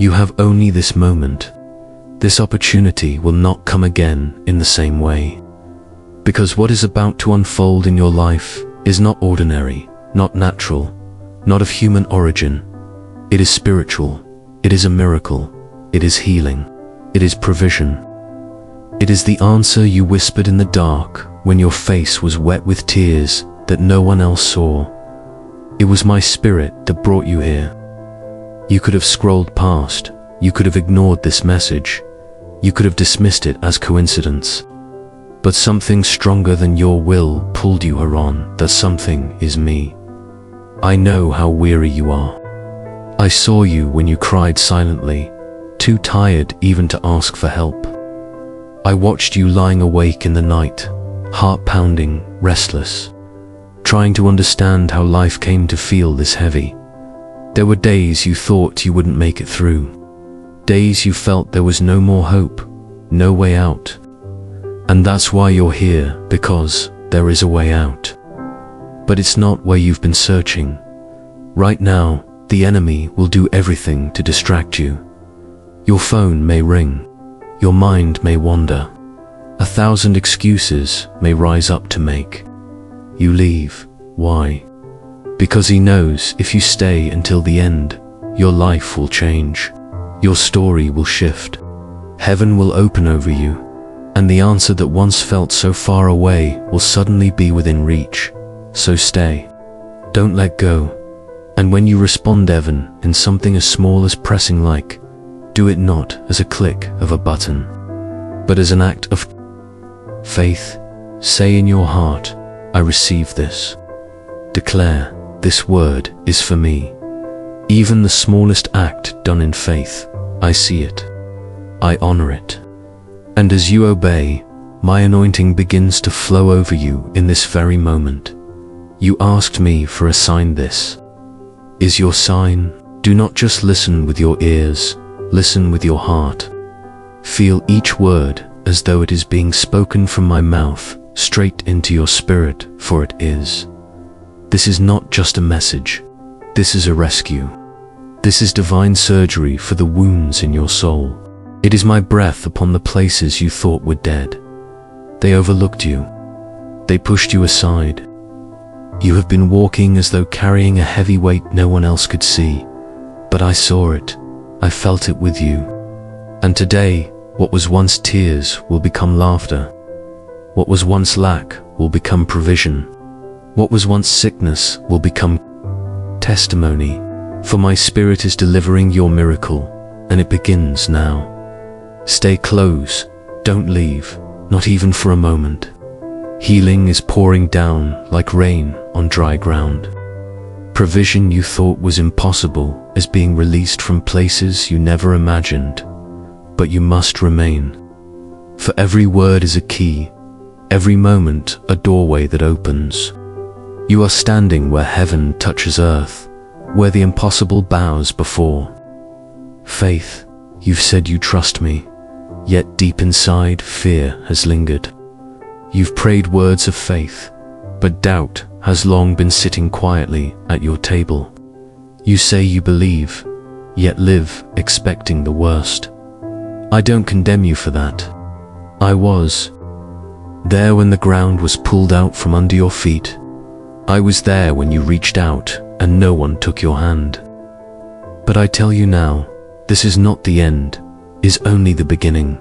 You have only this moment. This opportunity will not come again in the same way. Because what is about to unfold in your life is not ordinary, not natural, not of human origin. It is spiritual. It is a miracle. It is healing. It is provision. It is the answer you whispered in the dark when your face was wet with tears that no one else saw. It was my spirit that brought you here. You could have scrolled past. You could have ignored this message. You could have dismissed it as coincidence. But something stronger than your will pulled you here on. That something is me. I know how weary you are. I saw you when you cried silently, too tired even to ask for help. I watched you lying awake in the night, heart pounding, restless, trying to understand how life came to feel this heavy. There were days you thought you wouldn't make it through. Days you felt there was no more hope, no way out. And that's why you're here, because there is a way out. But it's not where you've been searching. Right now, the enemy will do everything to distract you. Your phone may ring. Your mind may wander. 1,000 excuses may rise up to make you leave. Why? Because he knows if you stay until the end, your life will change. Your story will shift. Heaven will open over you, and the answer that once felt so far away will suddenly be within reach. So stay. Don't let go. And when you respond, Evan, in something as small as pressing like, do it not as a click of a button, but as an act of faith. Say in your heart, I receive this. Declare, this word is for me. Even the smallest act done in faith, I see it. I honor it. And as you obey, my anointing begins to flow over you in this very moment. You asked me for a sign. This is your sign. Do not just listen with your ears, listen with your heart. Feel each word as though it is being spoken from my mouth, straight into your spirit, for it is. This is not just a message. This is a rescue. This is divine surgery for the wounds in your soul. It is my breath upon the places you thought were dead. They overlooked you. They pushed you aside. You have been walking as though carrying a heavy weight no one else could see. But I saw it. I felt it with you. And today, what was once tears will become laughter. What was once lack will become provision. What was once sickness will become testimony. For my spirit is delivering your miracle, and it begins now. Stay close. Don't leave, not even for a moment. Healing is pouring down like rain on dry ground. Provision you thought was impossible is being released from places you never imagined. But you must remain. For every word is a key, every moment a doorway that opens. You are standing where heaven touches earth, where the impossible bows before. Faith, you've said you trust me, yet deep inside fear has lingered. You've prayed words of faith, but doubt has long been sitting quietly at your table. You say you believe, yet live expecting the worst. I don't condemn you for that. I was there when the ground was pulled out from under your feet. I was there when you reached out and no one took your hand. But I tell you now, this is not the end, is only the beginning.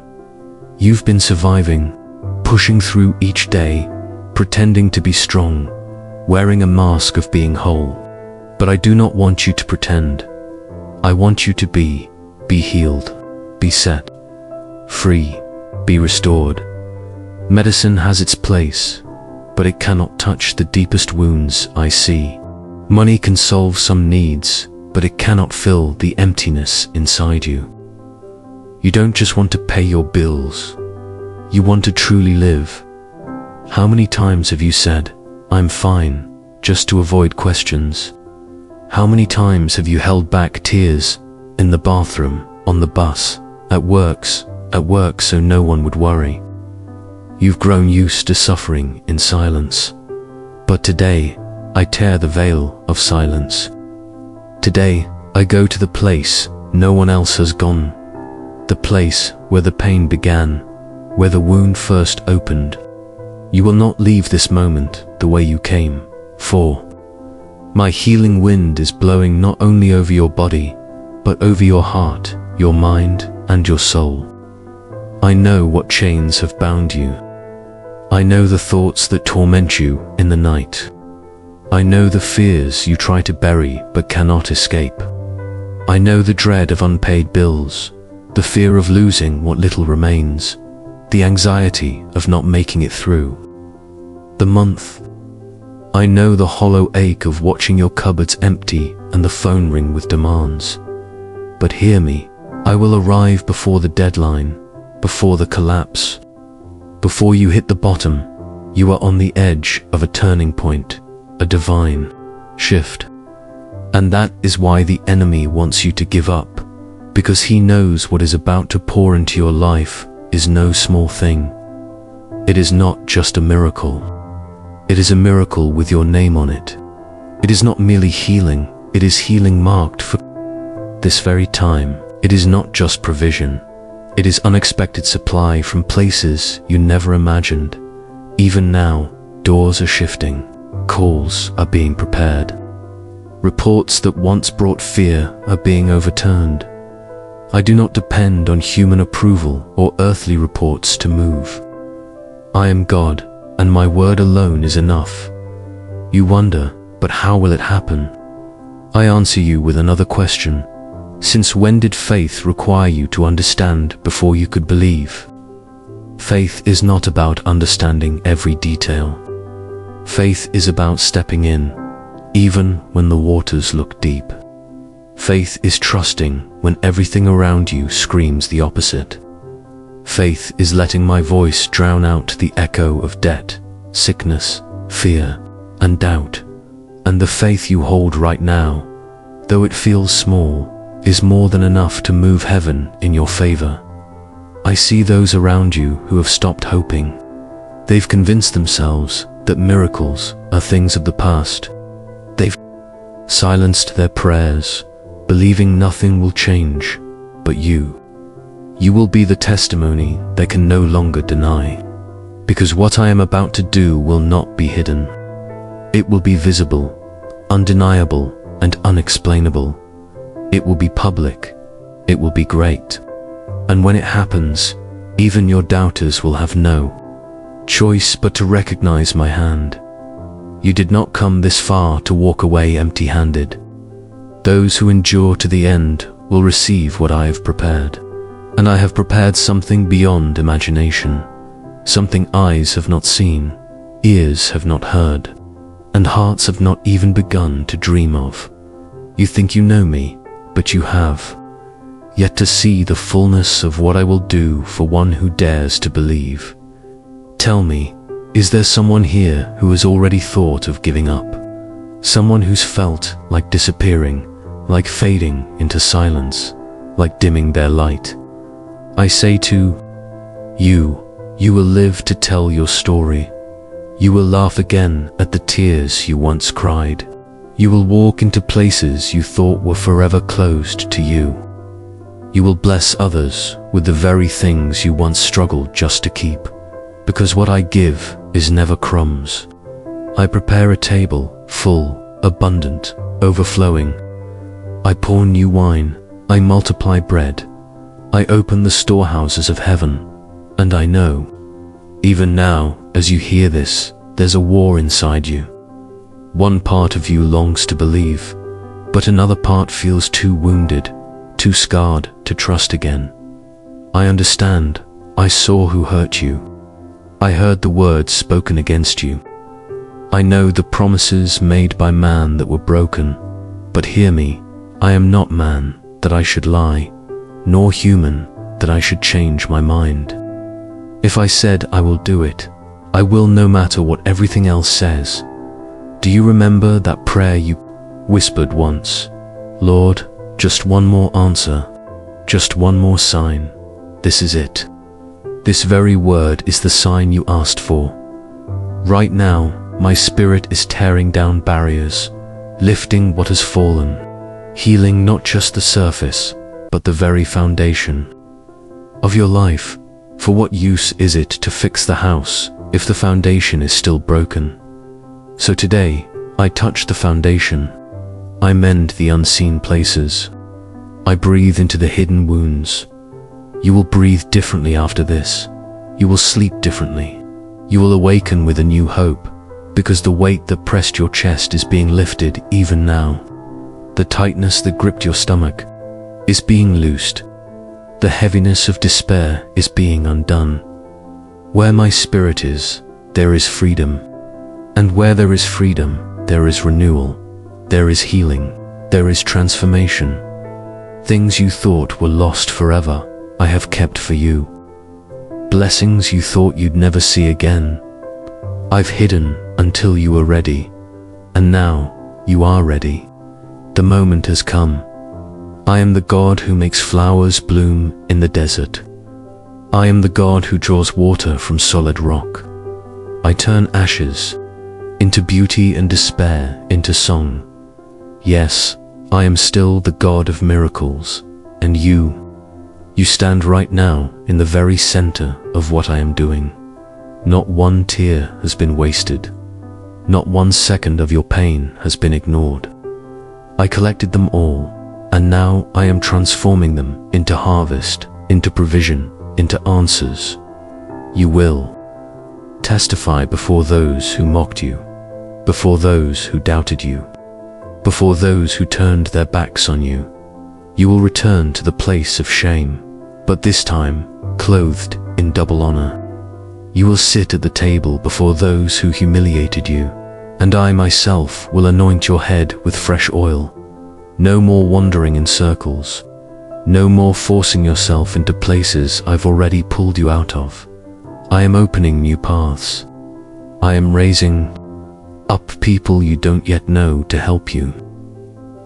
You've been surviving, pushing through each day, pretending to be strong, wearing a mask of being whole. But I do not want you to pretend. I want you to be healed, be set free, be restored. Medicine has its place, but it cannot touch the deepest wounds I see. Money can solve some needs, but it cannot fill the emptiness inside you. You don't just want to pay your bills. You want to truly live. How many times have you said, I'm fine, just to avoid questions? How many times have you held back tears in the bathroom, on the bus, at work so no one would worry? You've grown used to suffering in silence. But today, I tear the veil of silence. Today, I go to the place no one else has gone. The place where the pain began, where the wound first opened. You will not leave this moment the way you came, for my healing wind is blowing not only over your body, but over your heart, your mind, and your soul. I know what chains have bound you. I know the thoughts that torment you in the night. I know the fears you try to bury but cannot escape. I know the dread of unpaid bills, the fear of losing what little remains, the anxiety of not making it through the month. I know the hollow ache of watching your cupboards empty and the phone ring with demands. But hear me, I will arrive before the deadline, before the collapse. Before you hit the bottom, you are on the edge of a turning point, a divine shift. And that is why the enemy wants you to give up, because he knows what is about to pour into your life is no small thing. It is not just a miracle. It is a miracle with your name on it. It is not merely healing, it is healing marked for this very time. It is not just provision. It is unexpected supply from places you never imagined. Even now, doors are shifting. Calls are being prepared. Reports that once brought fear are being overturned. I do not depend on human approval or earthly reports to move. I am God, and my word alone is enough. You wonder, but how will it happen? I answer you with another question. Since when did faith require you to understand before you could believe? Faith is not about understanding every detail. Faith is about stepping in, even when the waters look deep. Faith is trusting when everything around you screams the opposite. Faith is letting my voice drown out the echo of debt, sickness, fear, and doubt. And the faith you hold right now, though it feels small, is more than enough to move heaven in your favor. I see those around you who have stopped hoping. They've convinced themselves that miracles are things of the past. They've silenced their prayers, believing nothing will change. But you will be the testimony they can no longer deny. Because what I am about to do will not be hidden. It will be visible, undeniable, and unexplainable. It will be public. It will be great. And when it happens, even your doubters will have no choice but to recognize my hand. You did not come this far to walk away empty-handed. Those who endure to the end will receive what I have prepared. And I have prepared something beyond imagination, something eyes have not seen, ears have not heard, and hearts have not even begun to dream of. You think you know me, but you have yet to see the fullness of what I will do for one who dares to believe. Tell me, is there someone here who has already thought of giving up? Someone who's felt like disappearing, like fading into silence, like dimming their light? I say to you, you will live to tell your story. You will laugh again at the tears you once cried. You will walk into places you thought were forever closed to you. You will bless others with the very things you once struggled just to keep. Because what I give is never crumbs. I prepare a table full, abundant, overflowing. I pour new wine, I multiply bread. I open the storehouses of heaven, and I know, even now, as you hear this, there's a war inside you. One part of you longs to believe, but another part feels too wounded, too scarred to trust again. I understand. I saw who hurt you. I heard the words spoken against you. I know the promises made by man that were broken. But hear me, I am not man that I should lie, nor human that I should change my mind. If I said I will do it, I will no matter what everything else says. Do you remember that prayer you whispered once? Lord, just one more answer, just one more sign. This is it. This very word is the sign you asked for. Right now, my spirit is tearing down barriers, lifting what has fallen, healing not just the surface, but the very foundation of your life. For what use is it to fix the house if the foundation is still broken? So today, I touch the foundation. I mend the unseen places. I breathe into the hidden wounds. You will breathe differently after this. You will sleep differently. You will awaken with a new hope, because the weight that pressed your chest is being lifted even now. The tightness that gripped your stomach is being loosed. The heaviness of despair is being undone. Where my spirit is, there is freedom. And where there is freedom, there is renewal. There is healing. There is transformation. Things you thought were lost forever, I have kept for you. Blessings you thought you'd never see again, I've hidden until you were ready. And now, you are ready. The moment has come. I am the God who makes flowers bloom in the desert. I am the God who draws water from solid rock. I turn ashes into beauty and despair into song. Yes, I am still the God of miracles, and you stand right now in the very center of what I am doing. Not one tear has been wasted. Not 1 second of your pain has been ignored. I collected them all, and now I am transforming them into harvest, into provision, into answers. You will testify before those who mocked you, before those who doubted you, before those who turned their backs on you. You will return to the place of shame, but this time clothed in double honor. You will sit at the table before those who humiliated you, and I myself will anoint your head with fresh oil. No more wandering in circles. No more forcing yourself into places I've already pulled you out of. I am opening new paths. I am raising up people you don't yet know to help you.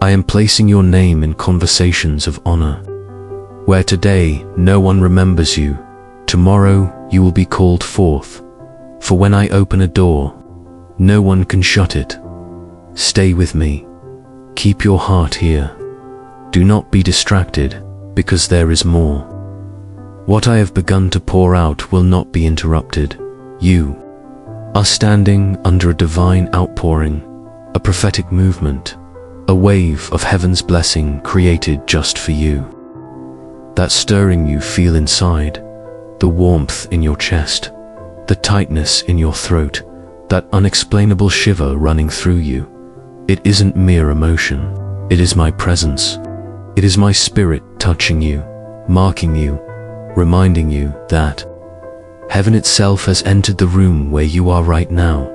I am placing your name in conversations of honor. Where today no one remembers you, tomorrow you will be called forth. For when I open a door, no one can shut it. Stay with me. Keep your heart here. Do not be distracted, because there is more. What I have begun to pour out will not be interrupted. You are standing under a divine outpouring, a prophetic movement, a wave of heaven's blessing created just for you. That stirring you feel inside, the warmth in your chest, the tightness in your throat, that unexplainable shiver running through you. It isn't mere emotion. It is my presence. It is my spirit touching you, marking you, reminding you that heaven itself has entered the room where you are right now.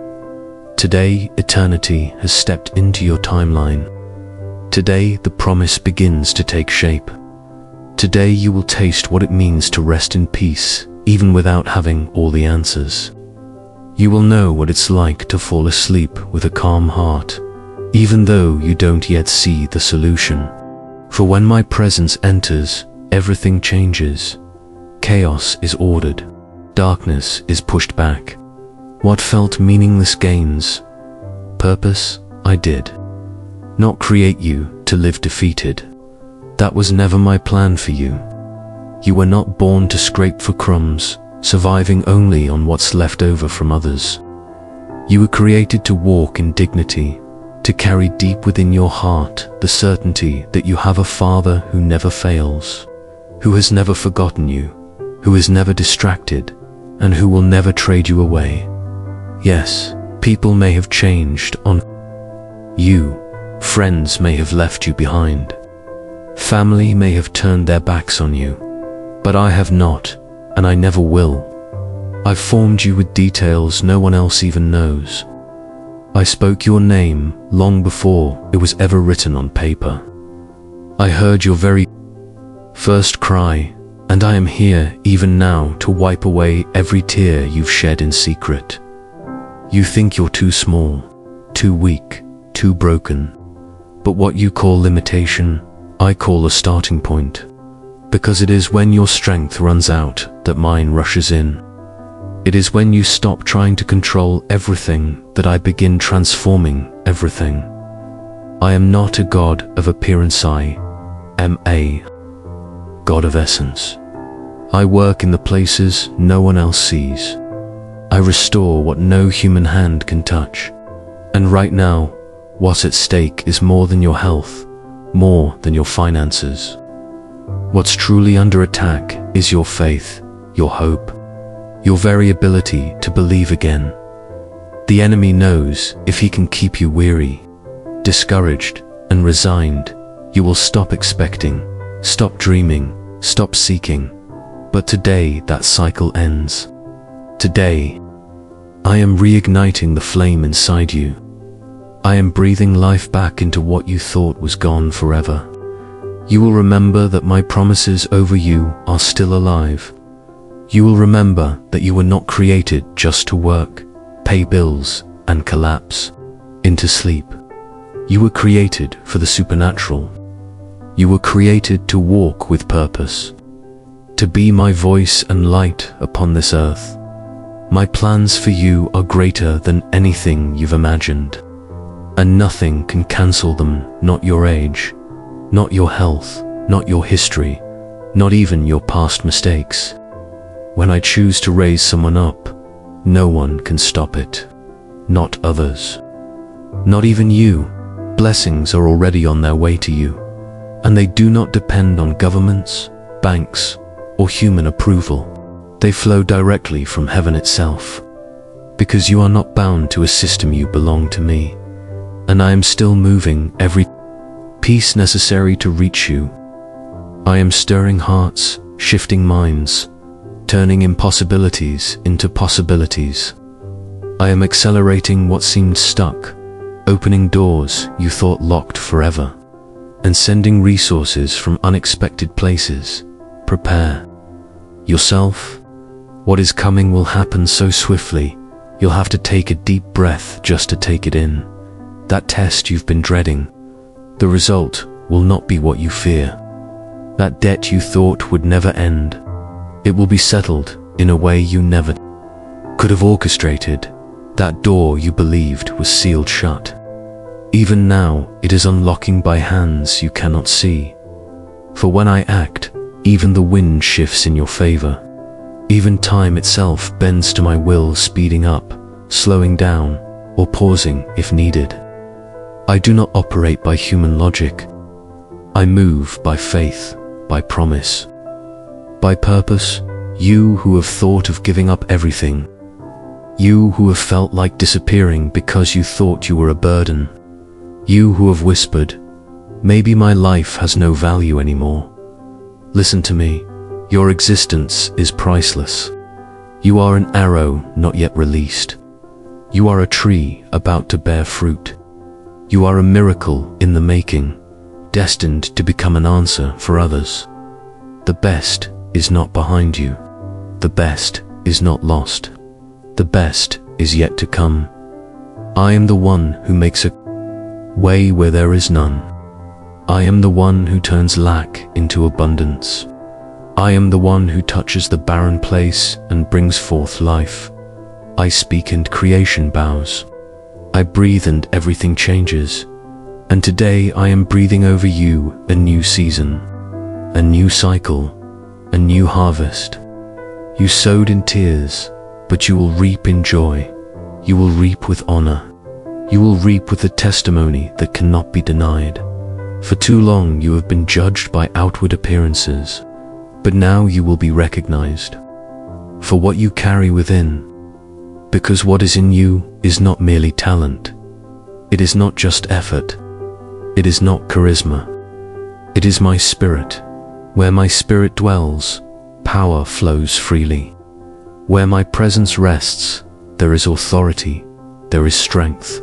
Today, eternity has stepped into your timeline. Today, the promise begins to take shape. Today, you will taste what it means to rest in peace, even without having all the answers. You will know what it's like to fall asleep with a calm heart, even though you don't yet see the solution. For when my presence enters, everything changes. Chaos is ordered. Darkness is pushed back. What felt meaningless gains purpose. I did not create you to live defeated. That was never my plan for you. You were not born to scrape for crumbs, surviving only on what's left over from others. You were created to walk in dignity, to carry deep within your heart the certainty that you have a Father who never fails, who has never forgotten you, who is never distracted, and who will never trade you away. Yes, people may have changed on you, friends may have left you behind, family may have turned their backs on you, but I have not, and I never will. I've formed you with details no one else even knows. I spoke your name long before it was ever written on paper. I heard your very first cry, and I am here even now to wipe away every tear you've shed in secret. You think you're too small, too weak, too broken, but what you call limitation, I call a starting point, because it is when your strength runs out that mine rushes in. It is when you stop trying to control everything that I begin transforming everything. I am not a God of appearance, I am a God of essence. I work in the places no one else sees. I restore what no human hand can touch. And right now, what's at stake is more than your health, more than your finances. What's truly under attack is your faith, your hope, your very ability to believe again. The enemy knows if he can keep you weary, discouraged, and resigned, you will stop expecting, stop dreaming, stop seeking. But today that cycle ends. Today, I am reigniting the flame inside you. I am breathing life back into what you thought was gone forever. You will remember that my promises over you are still alive. You will remember that you were not created just to work, pay bills, and collapse into sleep. You were created for the supernatural. You were created to walk with purpose, to be my voice and light upon this earth. My plans for you are greater than anything you've imagined, and nothing can cancel them, not your age, not your health, not your history, not even your past mistakes. When I choose to raise someone up, no one can stop it, not others, not even you. Blessings are already on their way to you, and they do not depend on governments, banks, or human approval. They flow directly from heaven itself, because you are not bound to a system. You belong to me, and I am still moving every piece necessary to reach you. I am stirring hearts, shifting minds, turning impossibilities into possibilities. I am accelerating what seemed stuck, opening doors you thought locked forever, and sending resources from unexpected places. Prepare yourself. What is coming will happen so swiftly, you'll have to take a deep breath just to take it in. That test you've been dreading, the result will not be what you fear. That debt you thought would never end, it will be settled in a way you never could have orchestrated. That door you believed was sealed shut, even now it is unlocking by hands you cannot see. For when I act, even the wind shifts in your favor. Even time itself bends to my will, speeding up, slowing down, or pausing if needed. I do not operate by human logic. I move by faith, by promise, by purpose. You who have thought of giving up everything, you who have felt like disappearing because you thought you were a burden, you who have whispered, maybe my life has no value anymore. Listen to me. Your existence is priceless. You are an arrow not yet released. You are a tree about to bear fruit. You are a miracle in the making, destined to become an answer for others. The best is not behind you. The best is not lost. The best is yet to come. I am the one who makes a way where there is none. I am the one who turns lack into abundance. I am the one who touches the barren place and brings forth life. I speak and creation bows. I breathe and everything changes. And today I am breathing over you a new season, a new cycle, a new harvest. You sowed in tears, but you will reap in joy. You will reap with honor. You will reap with a testimony that cannot be denied. For too long you have been judged by outward appearances, but now you will be recognized for what you carry within, because what is in you is not merely talent. It is not just effort. It is not charisma. It is my spirit. Where my spirit dwells, power flows freely. Where my presence rests, there is authority, there is strength,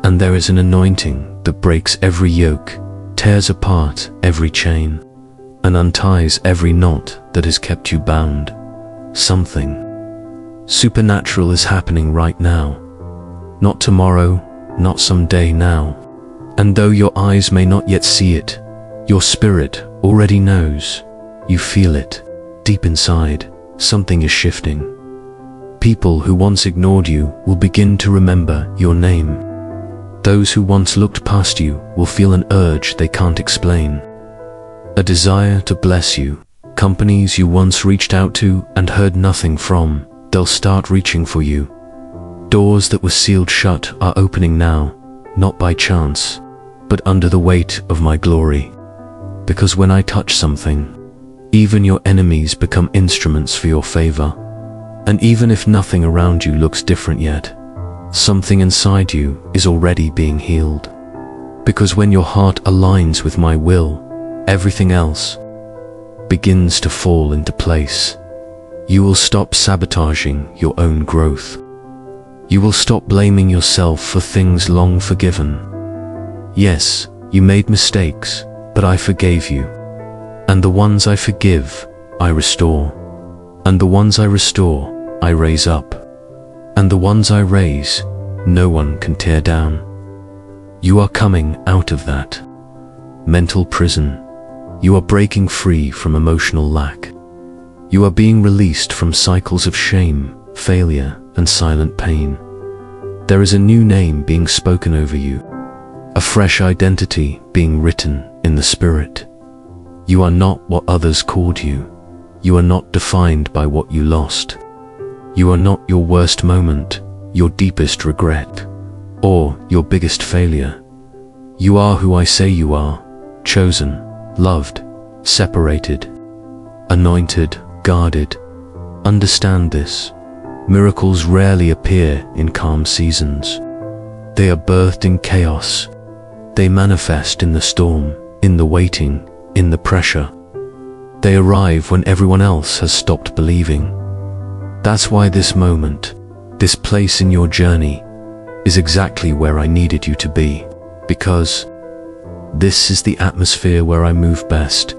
and there is an anointing that breaks every yoke, tears apart every chain, and unties every knot that has kept you bound. Something supernatural is happening right now. Not tomorrow, not someday, now. And though your eyes may not yet see it, your spirit already knows. You feel it deep inside. Something is shifting. People who once ignored you will begin to remember your name. Those who once looked past you will feel an urge they can't explain. A desire to bless you, Companies you once reached out to and heard nothing from, they'll start reaching for you. Doors that were sealed shut are opening now, not by chance, but under the weight of my glory. Because when I touch something, even your enemies become instruments for your favor. And even if nothing around you looks different yet, something inside you is already being healed. Because when your heart aligns with my will, everything else begins to fall into place. You will stop sabotaging your own growth. You will stop blaming yourself for things long forgiven. Yes, you made mistakes, but I forgave you. And the ones I forgive, I restore. And the ones I restore, I raise up. And the ones I raise, no one can tear down. You are coming out of that mental prison. You are breaking free from emotional lack. You are being released from cycles of shame, failure, and silent pain. There is a new name being spoken over you, a fresh identity being written in the spirit. You are not what others called you. You are not defined by what you lost. You are not your worst moment, your deepest regret, or your biggest failure. You are who I say you are, chosen, loved, separated, anointed, guarded. Understand this. Miracles rarely appear in calm seasons. They are birthed in chaos. They manifest in the storm, in the waiting, in the pressure. They arrive when everyone else has stopped believing. That's why this moment, this place in your journey, is exactly where I needed you to be. Because this is the atmosphere where I move best.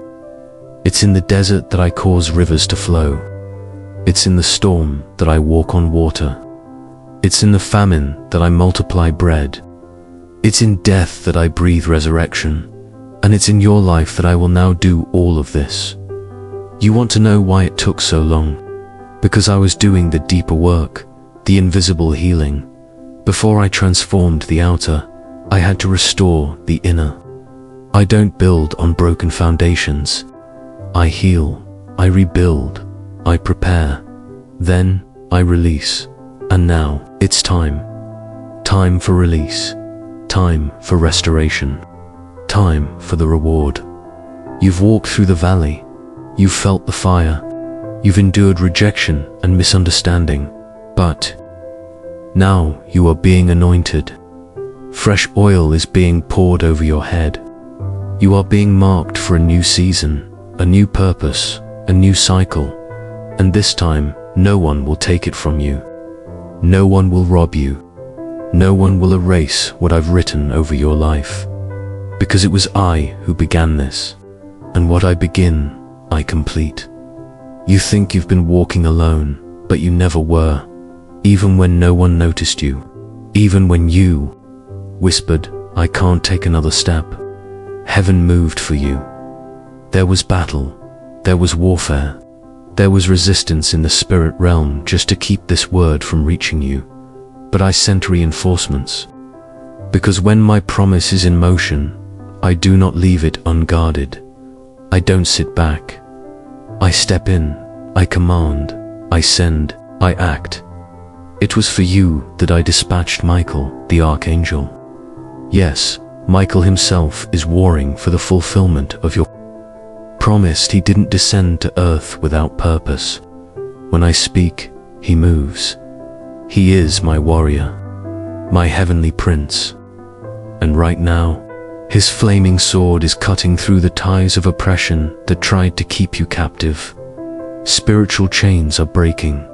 It's in the desert that I cause rivers to flow. It's in the storm that I walk on water. It's in the famine that I multiply bread. It's in death that I breathe resurrection. And it's in your life that I will now do all of this. You want to know why it took so long? Because I was doing the deeper work, the invisible healing. Before I transformed the outer, I had to restore the inner. I don't build on broken foundations. I heal, I rebuild, I prepare, then I release. And now, it's time. Time for release. Time for restoration. Time for the reward. You've walked through the valley. You've felt the fire. You've endured rejection and misunderstanding. But now you are being anointed. Fresh oil is being poured over your head. You are being marked for a new season, a new purpose, a new cycle. And this time, no one will take it from you. No one will rob you. No one will erase what I've written over your life. Because it was I who began this. And what I begin, I complete. You think you've been walking alone, but you never were. Even when no one noticed you. Even when you whispered, I can't take another step. Heaven moved for you. There was battle. There was warfare. There was resistance in the spirit realm just to keep this word from reaching you. But I sent reinforcements. Because when my promise is in motion, I do not leave it unguarded. I don't sit back. I step in. I command. I send. I act. It was for you that I dispatched Michael, the archangel. Yes, Michael himself is warring for the fulfillment of your promise. He didn't descend to earth without purpose. When I speak, he moves. He is my warrior, my heavenly prince. And right now, his flaming sword is cutting through the ties of oppression that tried to keep you captive. Spiritual chains are breaking.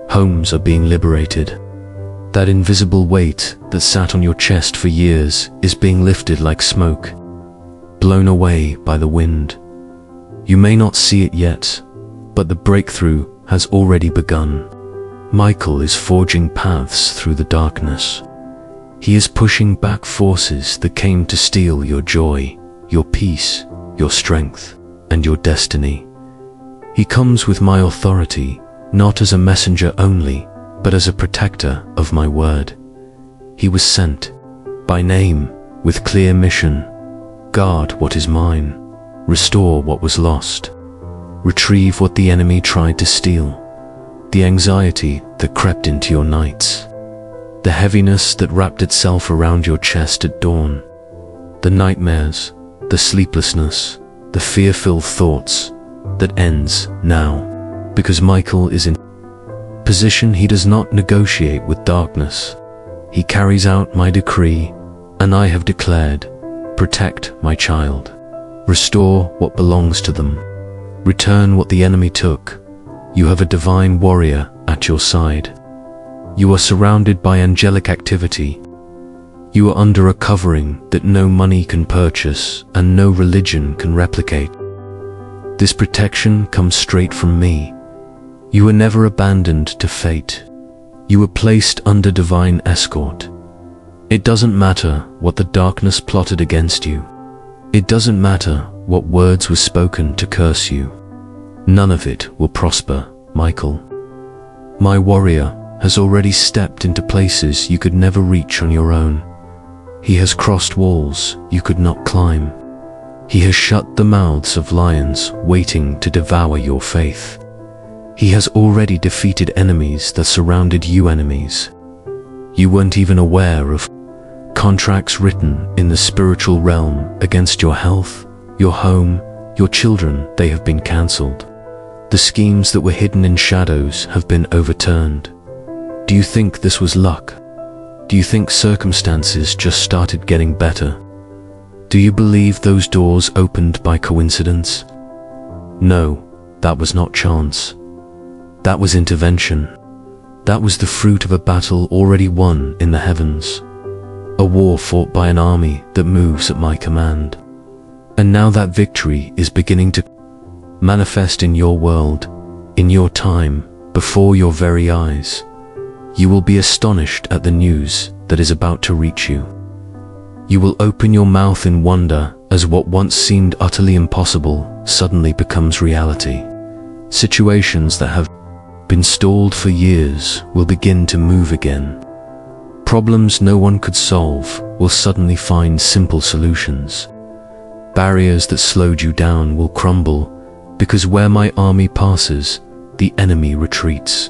Homes are being liberated. That invisible weight that sat on your chest for years is being lifted like smoke, blown away by the wind. You may not see it yet, but the breakthrough has already begun. Michael is forging paths through the darkness. He is pushing back forces that came to steal your joy, your peace, your strength, and your destiny. He comes with my authority, not as a messenger only, but as a protector of my word. He was sent, by name, with clear mission. Guard what is mine. Restore what was lost. retrieve what the enemy tried to steal. The anxiety that crept into your nights. The heaviness that wrapped itself around your chest at dawn. The nightmares, the sleeplessness, the fear-filled thoughts that ends now. Because Michael is in position, he does not negotiate with darkness. He carries out my decree, and I have declared, protect my child. Restore what belongs to them. Return what the enemy took. You have a divine warrior at your side. You are surrounded by angelic activity. You are under a covering that no money can purchase and no religion can replicate. This protection comes straight from me. You were never abandoned to fate. You were placed under divine escort. It doesn't matter what the darkness plotted against you. It doesn't matter what words were spoken to curse you. None of it will prosper, Michael. My warrior has already stepped into places you could never reach on your own. He has crossed walls you could not climb. He has shut the mouths of lions waiting to devour your faith. He has already defeated enemies that surrounded you enemies. You weren't even aware of contracts written in the spiritual realm against your health, your home, your children. They have been cancelled. The schemes that were hidden in shadows have been overturned. Do you think this was luck? Do you think circumstances just started getting better? Do you believe those doors opened by coincidence? No, that was not chance. That was intervention. That was the fruit of a battle already won in the heavens. A war fought by an army that moves at my command. And now that victory is beginning to manifest in your world, in your time, before your very eyes. You will be astonished at the news that is about to reach you. You will open your mouth in wonder as what once seemed utterly impossible suddenly becomes reality. Situations that have been stalled for years will begin to move again. Problems no one could solve will suddenly find simple solutions. Barriers that slowed you down will crumble, because where my army passes, the enemy retreats.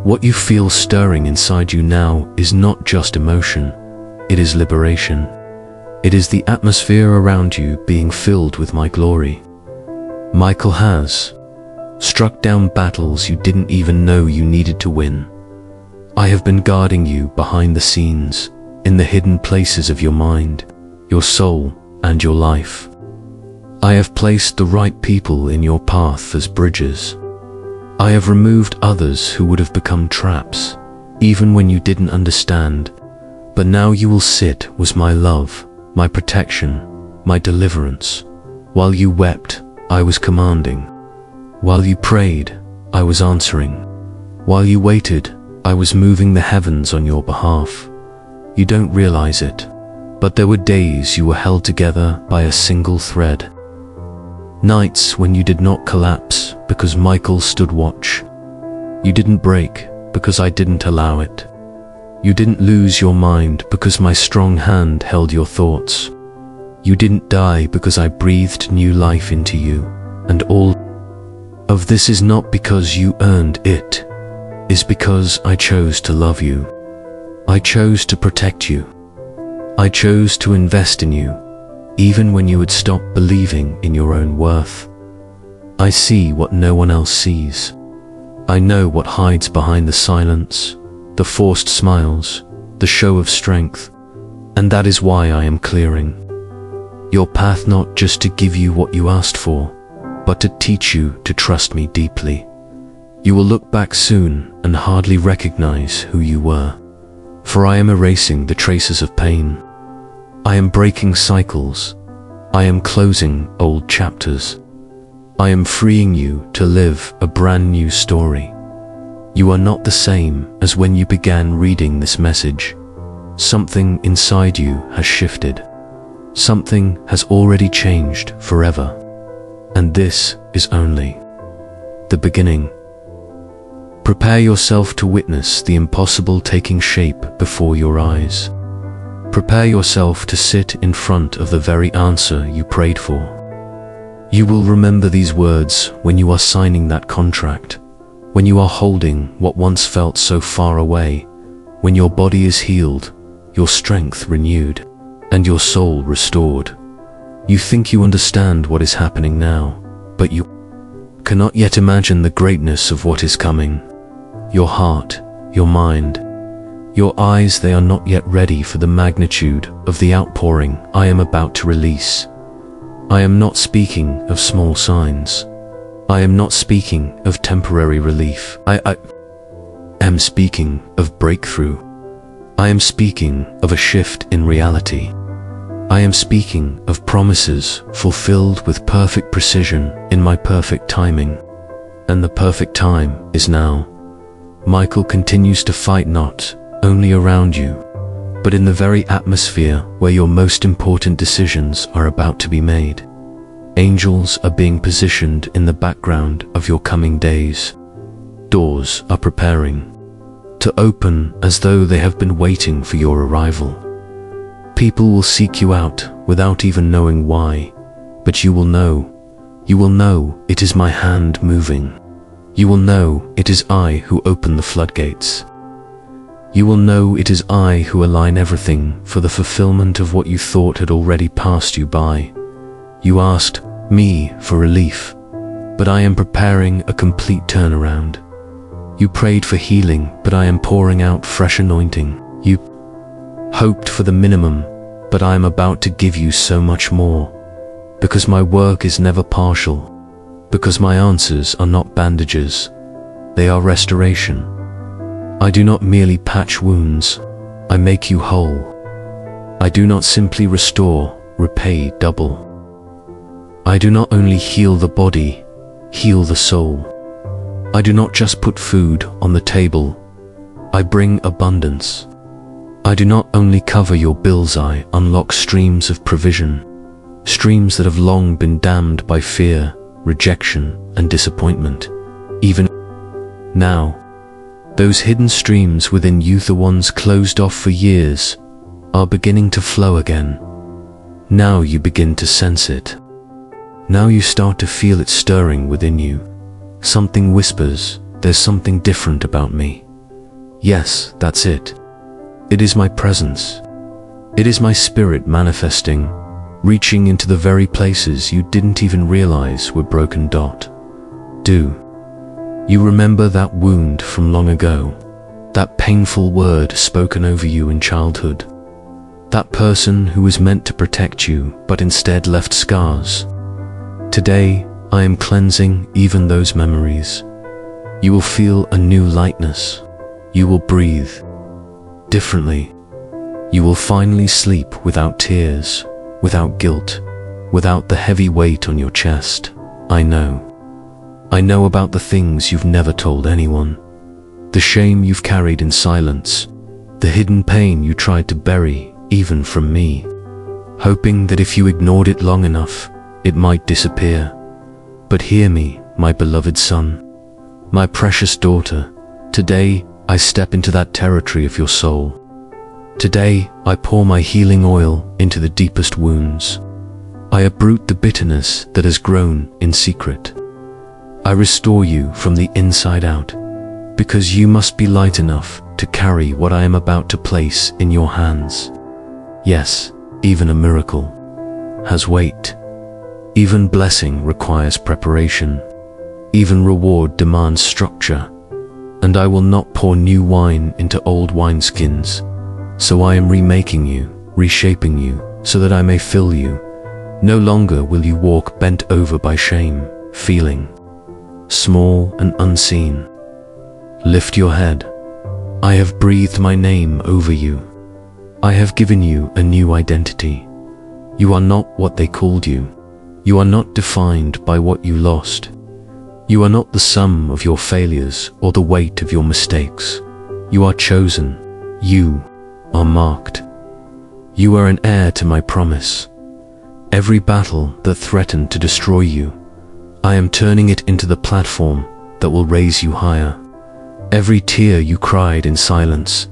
What you feel stirring inside you now is not just emotion, it is liberation. It is the atmosphere around you being filled with my glory. Michael has struck down battles you didn't even know you needed to win. I have been guarding you behind the scenes, in the hidden places of your mind, your soul, and your life. I have placed the right people in your path as bridges. I have removed others who would have become traps, even when you didn't understand. But now you will sit with my love, my protection, my deliverance. While you wept, I was commanding. While you prayed, I was answering. While you waited, I was moving the heavens on your behalf. You don't realize it, but there were days you were held together by a single thread. Nights when you did not collapse because Michael stood watch. You didn't break because I didn't allow it. You didn't lose your mind because my strong hand held your thoughts. You didn't die because I breathed new life into you. And all of this is not because you earned it. Is because I chose to love you. I chose to protect you. I chose to invest in you, even when you had stopped believing in your own worth. I see what no one else sees. I know what hides behind the silence, the forced smiles, the show of strength, and that is why I am clearing your path, not just to give you what you asked for, but to teach you to trust me deeply. You will look back soon and hardly recognize who you were, for I am erasing the traces of pain. I am breaking cycles. I am closing old chapters. I am freeing you to live a brand new story. You are not the same as when you began reading this message. Something inside you has shifted. Something has already changed forever. And this is only the beginning. Prepare yourself to witness the impossible taking shape before your eyes. Prepare yourself to sit in front of the very answer you prayed for. You will remember these words when you are signing that contract, when you are holding what once felt so far away, when your body is healed, your strength renewed, and your soul restored. You think you understand what is happening now, but you cannot yet imagine the greatness of what is coming. Your heart, your mind, your eyes, they are not yet ready for the magnitude of the outpouring I am about to release. I am not speaking of small signs. I am not speaking of temporary relief. I am speaking of breakthrough. I am speaking of a shift in reality. I am speaking of promises fulfilled with perfect precision in my perfect timing. And the perfect time is now. Michael continues to fight not only around you, but in the very atmosphere where your most important decisions are about to be made. Angels are being positioned in the background of your coming days. Doors are preparing to open as though they have been waiting for your arrival. People will seek you out without even knowing why, but you will know it is my hand moving. You will know it is I who open the floodgates. You will know it is I who align everything for the fulfillment of what you thought had already passed you by. You asked me for relief, but I am preparing a complete turnaround. You prayed for healing, but I am pouring out fresh anointing. You hoped for the minimum, but I am about to give you so much more. Because my work is never partial. Because my answers are not bandages. They are restoration. I do not merely patch wounds. I make you whole. I do not simply restore, repay double. I do not only heal the body, heal the soul. I do not just put food on the table. I bring abundance. I do not only cover your bills, I unlock streams of provision, streams that have long been dammed by fear, rejection, and disappointment. Even now, those hidden streams within you, the ones closed off for years, are beginning to flow again. Now you begin to sense it. Now you start to feel it stirring within you. Something whispers, there's something different about me. Yes, that's it. It is my presence. It is my spirit manifesting, reaching into the very places you didn't even realize were broken. Do you remember that wound from long ago? That painful word spoken over you in childhood? That person who was meant to protect you but instead left scars? Today, I am cleansing even those memories. You will feel a new lightness. You will breathe differently. You will finally sleep without tears, without guilt, without the heavy weight on your chest. I know about the things you've never told anyone, the shame you've carried in silence, the hidden pain you tried to bury even from me, hoping that if you ignored it long enough, it might disappear. But hear me, my beloved son, my precious daughter. Today, I step into that territory of your soul. Today, I pour my healing oil into the deepest wounds. I uproot the bitterness that has grown in secret. I restore you from the inside out, because you must be light enough to carry what I am about to place in your hands. Yes, even a miracle has weight. Even blessing requires preparation. Even reward demands structure. And I will not pour new wine into old wineskins. So I am remaking you, reshaping you, so that I may fill you. No longer will you walk bent over by shame, feeling small and unseen. Lift your head. I have breathed my name over you. I have given you a new identity. You are not what they called you. You are not defined by what you lost. You are not the sum of your failures or the weight of your mistakes. You are chosen. You are marked. You are an heir to my promise. Every battle that threatened to destroy you, I am turning it into the platform that will raise you higher. Every tear you cried in silence,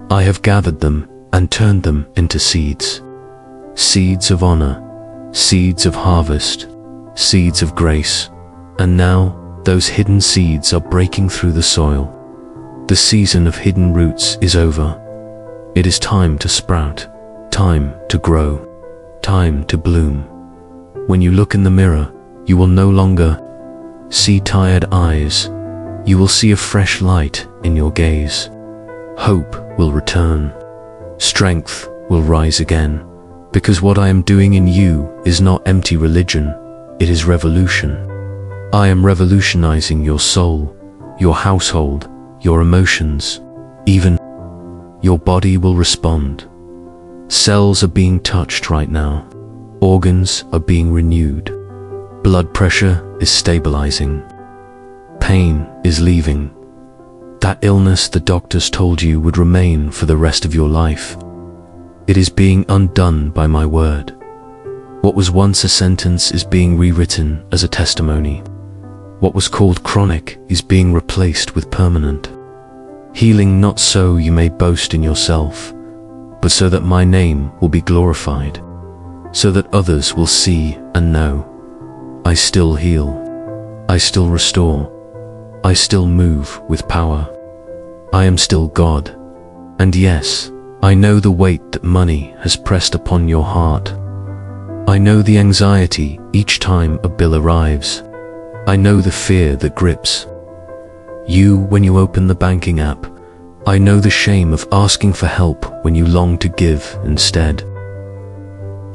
I have gathered them and turned them into seeds. Seeds of honor, seeds of harvest, seeds of grace, and now those hidden seeds are breaking through the soil. The season of hidden roots is over. It is time to sprout, time to grow, time to bloom. When you look in the mirror, you will no longer see tired eyes. You will see a fresh light in your gaze. Hope will return. Strength will rise again, because what I am doing in you is not empty religion, it is revolution. I am revolutionizing your soul, your household, your emotions, even your body will respond. Cells are being touched right now. Organs are being renewed. Blood pressure is stabilizing. Pain is leaving. That illness the doctors told you would remain for the rest of your life, it is being undone by my word. What was once a sentence is being rewritten as a testimony. What was called chronic is being replaced with permanent. Healing not so you may boast in yourself, but so that my name will be glorified, so that others will see and know. I still heal. I still restore. I still move with power. I am still God. And yes, I know the weight that money has pressed upon your heart. I know the anxiety each time a bill arrives. I know the fear that grips you when you open the banking app. I know the shame of asking for help when you long to give instead.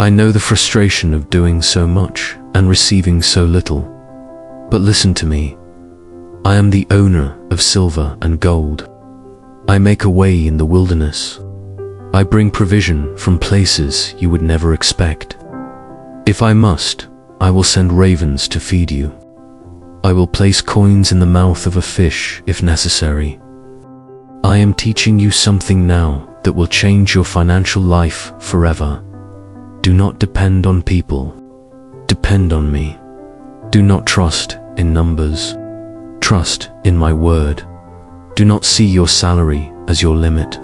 I know the frustration of doing so much and receiving so little. But listen to me. I am the owner of silver and gold. I make a way in the wilderness. I bring provision from places you would never expect. If I must, I will send ravens to feed you. I will place coins in the mouth of a fish if necessary. I am teaching you something now that will change your financial life forever. Do not depend on people. Depend on me. Do not trust in numbers. Trust in my word. Do not see your salary as your limit.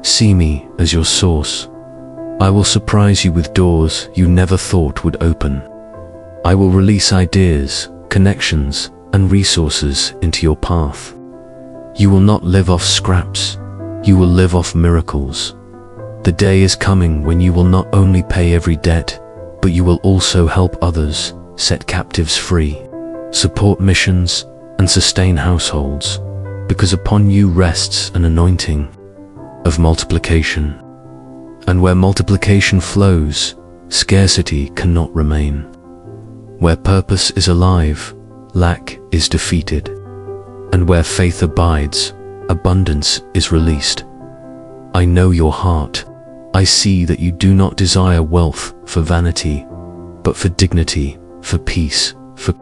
See me as your source. I will surprise you with doors you never thought would open. I will release ideas, connections, and resources into your path. You will not live off scraps. You will live off miracles. The day is coming when you will not only pay every debt, but you will also help others, set captives free, support missions, and sustain households, because upon you rests an anointing of multiplication. And where multiplication flows, scarcity cannot remain. Where purpose is alive, lack is defeated. And where faith abides, abundance is released. I know your heart. I see that you do not desire wealth for vanity, but for dignity, for peace, for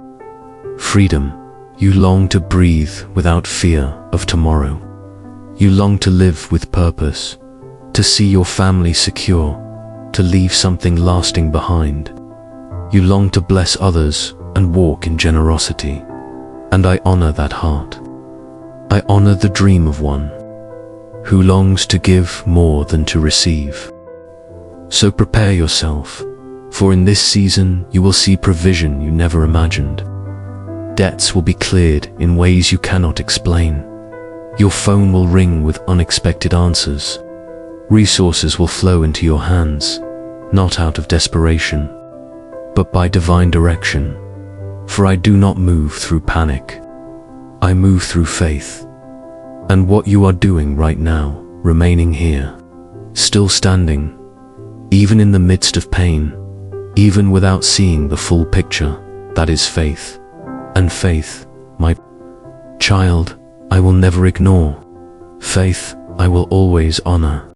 freedom. You long to breathe without fear of tomorrow. You long to live with purpose, to see your family secure, to leave something lasting behind. You long to bless others and walk in generosity. And I honor that heart. I honor the dream of one who longs to give more than to receive. So prepare yourself, for in this season you will see provision you never imagined. Debts will be cleared in ways you cannot explain. Your phone will ring with unexpected answers. Resources will flow into your hands, not out of desperation, but by divine direction. For I do not move through panic. I move through faith. And what you are doing right now, remaining here, still standing, even in the midst of pain, even without seeing the full picture, that is faith. And faith, my child, I will never ignore. Faith, I will always honor.